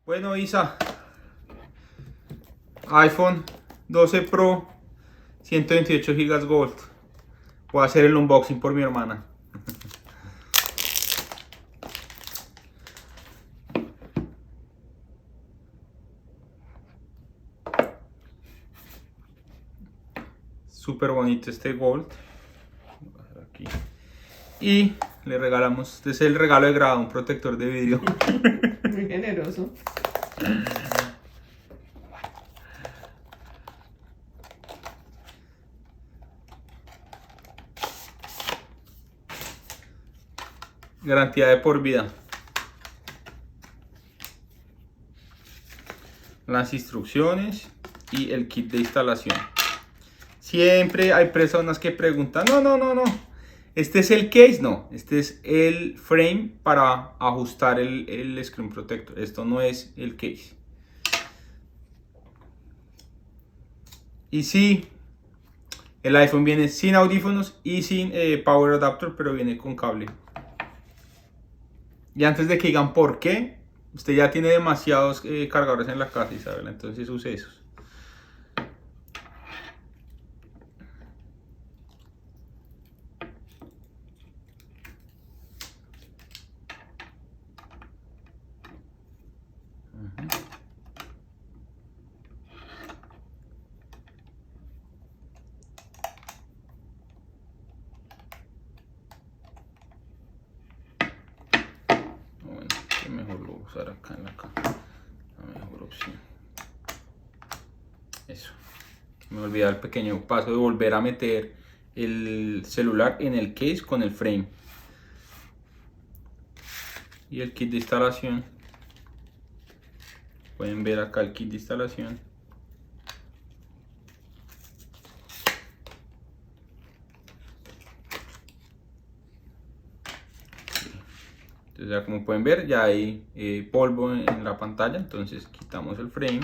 Bueno, Isa, iPhone 12 Pro, 128 GB Gold. Voy a hacer el unboxing por mi hermana. Súper bonito este Gold. Aquí. Y le regalamos, este es el regalo de grado, un protector de vidrio. Muy generoso. Garantía de por vida. Las instrucciones y el kit de instalación. Siempre hay personas que preguntan, no. Este es el case, no. Este es el frame para ajustar el screen protector. Esto no es el case. Y sí, el iPhone viene sin audífonos y sin power adapter, pero viene con cable. Y antes de que digan por qué, usted ya tiene demasiados cargadores en la casa, Isabela, entonces use esos. Bueno, que mejor lo usar acá en la cámara. La mejor opción. Eso. Me olvidé el pequeño paso de volver a meter el celular en el case con el frame. Y el kit de instalación. Pueden ver acá el kit de instalación. Entonces ya como pueden ver ya hay polvo en la pantalla, entonces quitamos el frame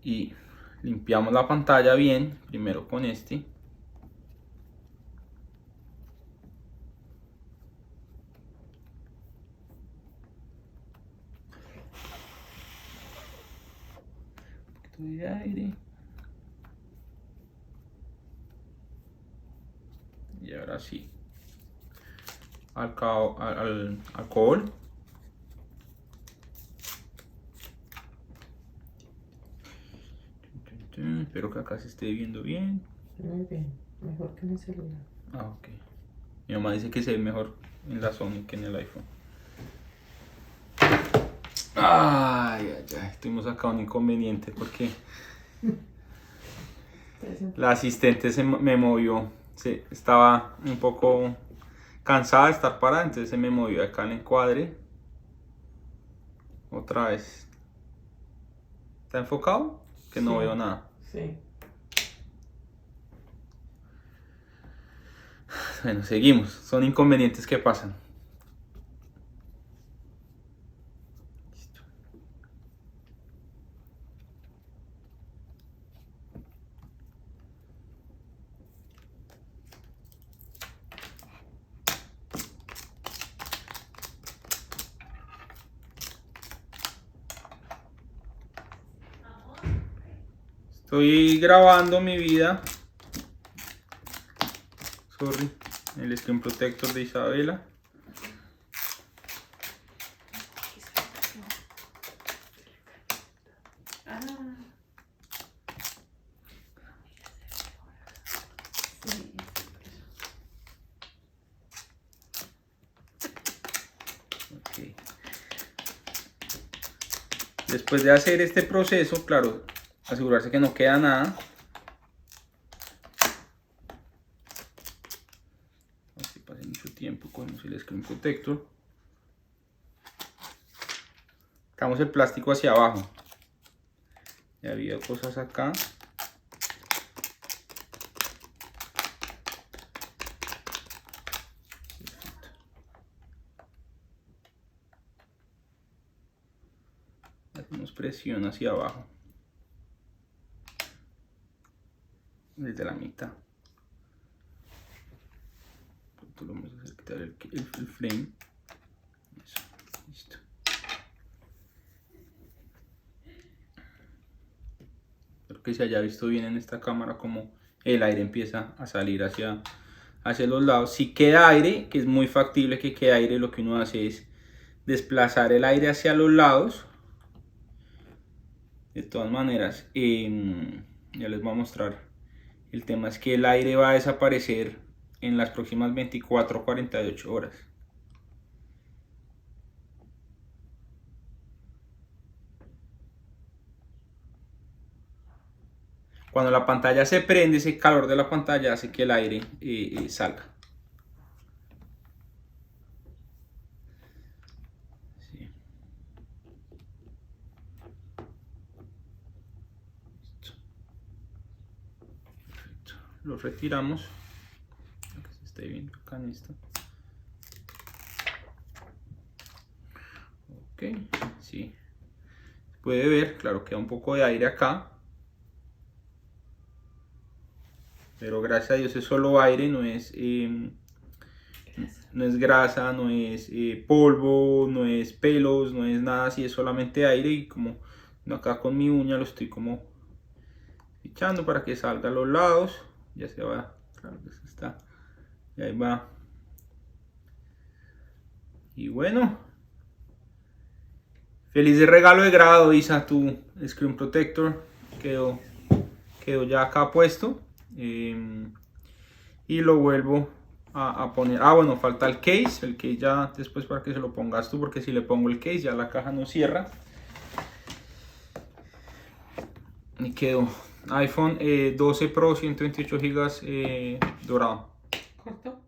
y limpiamos la pantalla bien, primero con este. Un poquito de aire. Y ahora sí. Alcohol. Espero que acá se esté viendo bien. Muy bien, mejor que en el celular. Ah, ok. Mi mamá dice que se ve mejor en la Sony que en el iPhone. Ay, tuvimos acá un inconveniente porque la asistente me movió. Estaba un poco cansada de estar parada, entonces se me movió acá el encuadre. Otra vez. ¿Está enfocado? Que no Sí. veo nada. Sí. Bueno, seguimos. Son inconvenientes que pasan. Listo. Estoy grabando mi vida. Sorry. El screen protector de Isabela. Okay. Después de hacer este proceso, claro, asegurarse que no queda nada. Si pase mucho tiempo, cogemos el screen protector. Sacamos el plástico hacia abajo. Ya había cosas acá. Hacemos presión hacia abajo. Desde la mitad. Lo vamos a hacer quitar el frame. Eso, listo. espero que se haya visto bien en esta cámara como el aire empieza a salir hacia los lados. Si queda aire, que es muy factible que quede aire, lo que uno hace es desplazar el aire hacia los lados. De todas maneras, ya les voy a mostrar. El tema es que el aire va a desaparecer en las próximas 24 o 48 horas. Cuando la pantalla se prende, ese calor de la pantalla hace que el aire salga. Sí. Perfecto. Lo retiramos. Para que se esté viendo acá en esto. Ok, sí. Se puede ver, claro, queda un poco de aire acá. Pero gracias a Dios es solo aire, no es grasa, no es polvo, no es pelos, no es nada así, es solamente aire. Y como acá con mi uña lo estoy como echando para que salga a los lados. Ya se va, claro que se está, y ahí va. Y bueno, feliz de regalo de grado, Isa, tu screen protector quedó ya acá puesto. Y lo vuelvo a poner. Bueno, falta el case ya después para que se lo pongas tú, porque si le pongo el case ya la caja no cierra. Y quedó iPhone 12 Pro 128 GB dorado. ¿Corto?